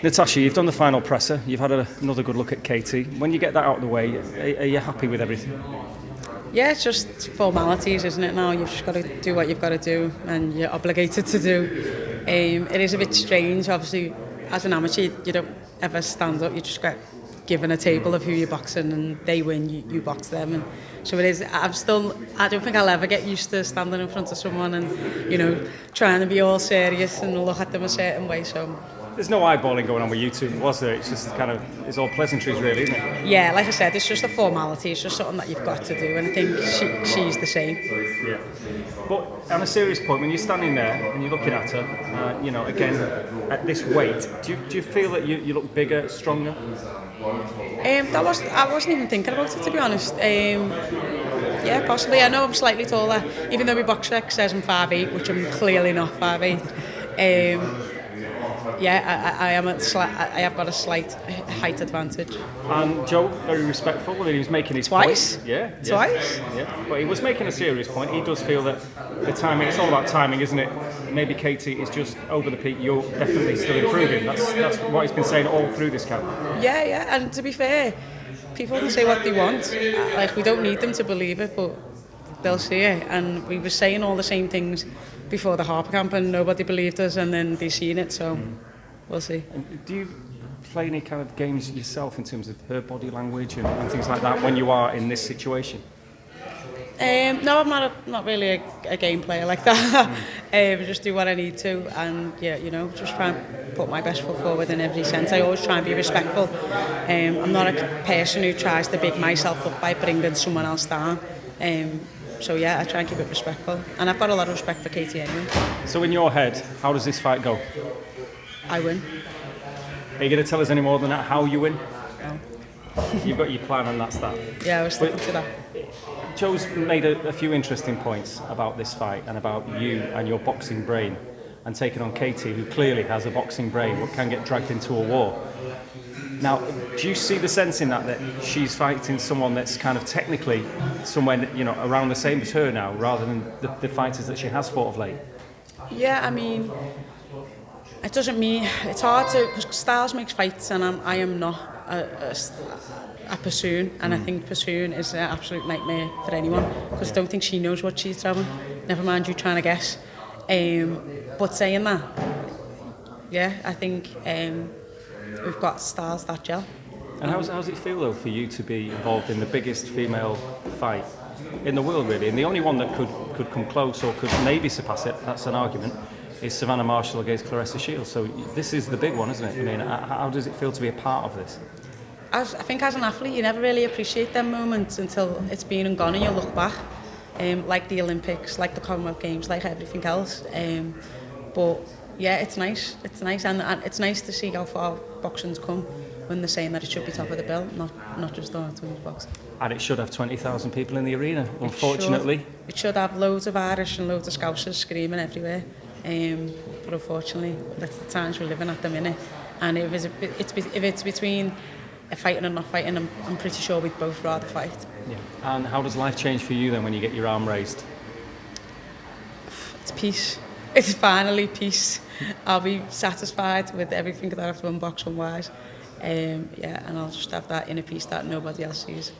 Natasha, you've done the final presser. You've had another good look at Katie. When you get that out of the way, are you happy with everything? Yeah, it's just formalities, isn't it now? You've just got to do what you've got to do and you're obligated to do. It is a bit strange, obviously, as an amateur, you don't ever stand up, you just get given a table of who you're boxing and they win, you box them. And so it is, I don't think I'll ever get used to standing in front of someone and, trying to be all serious and look at them a certain way, so... There's no eyeballing going on with you two, was there? It's just it's all pleasantries really, isn't it? Yeah, like I said, it's just a formality. It's just something that you've got to do, and I think she's the same. Yeah. But on a serious point, when you're standing there and you're looking at her, again, at this weight, do you feel that you look bigger, stronger? I wasn't even thinking about it, to be honest. Yeah, possibly. I know I'm slightly taller, even though my box rec says I'm 5'8", which I'm clearly not 5'8". Yeah, I have got a slight height advantage. And Joe, very respectful. I mean, he was making his Twice? point. Yeah. Twice? Yeah. But he was making a serious point. He does feel that the timing, it's all about timing, isn't it? Maybe Katie is just over the peak. You're definitely still improving. That's what he's been saying all through this camp. Yeah. And to be fair, people can say what they want. Like, we don't need them to believe it, but they'll see it. And we were saying all the same things before the Harper camp and nobody believed us, and then they've seen it, so we'll see. And do you play any kind of games yourself in terms of her body language and things like that when you are in this situation? No, I'm not really a game player like that. I just do what I need to, and just try and put my best foot forward in every sense. I always try and be respectful. I'm not a person who tries to big myself up by bringing someone else down. So yeah, I try and keep it respectful, and I've got a lot of respect for Katie anyway. So in your head, how does this fight go? I win. Are you going to tell us any more than that, how you win? No. You've got your plan and that's that? Yeah, I was sticking to that. Joe's made a few interesting points about this fight and about you and your boxing brain, and taking on Katie, who clearly has a boxing brain but can get dragged into a war. Now, do you see the sense in that she's fighting someone that's kind of technically somewhere, around the same as her now, rather than the fighters that she has fought of late? Yeah, I mean, it doesn't mean... It's hard to... Because styles makes fights, and I am not a pursuit, and I think pursuing is an absolute nightmare for anyone, because I don't think she knows what she's throwing. Never mind you trying to guess. But saying that, yeah, I think... we've got styles that gel. And how's it feel, though, for you to be involved in the biggest female fight in the world, really? And the only one that could come close or could maybe surpass it, that's an argument, is Savannah Marshall against Claressa Shields. So this is the big one, isn't it? I mean, how does it feel to be a part of this? I think as an athlete, you never really appreciate them moments until it's been and gone and you look back. Like the Olympics, like the Commonwealth Games, like everything else. But yeah, it's nice. It's nice, and it's nice to see how far boxing's come when they're saying that it should be top of the bill, not just on women's boxing. And it should have 20,000 people in the arena, unfortunately. It should have loads of Irish and loads of Scousers screaming everywhere. But unfortunately, that's the times we're living at the minute. And if it's between fighting and not fighting, I'm pretty sure we'd both rather fight. Yeah. And how does life change for you then when you get your arm raised? It's peace. It's finally peace. I'll be satisfied with everything that I've done boxing wise. And I'll just have that inner peace that nobody else sees.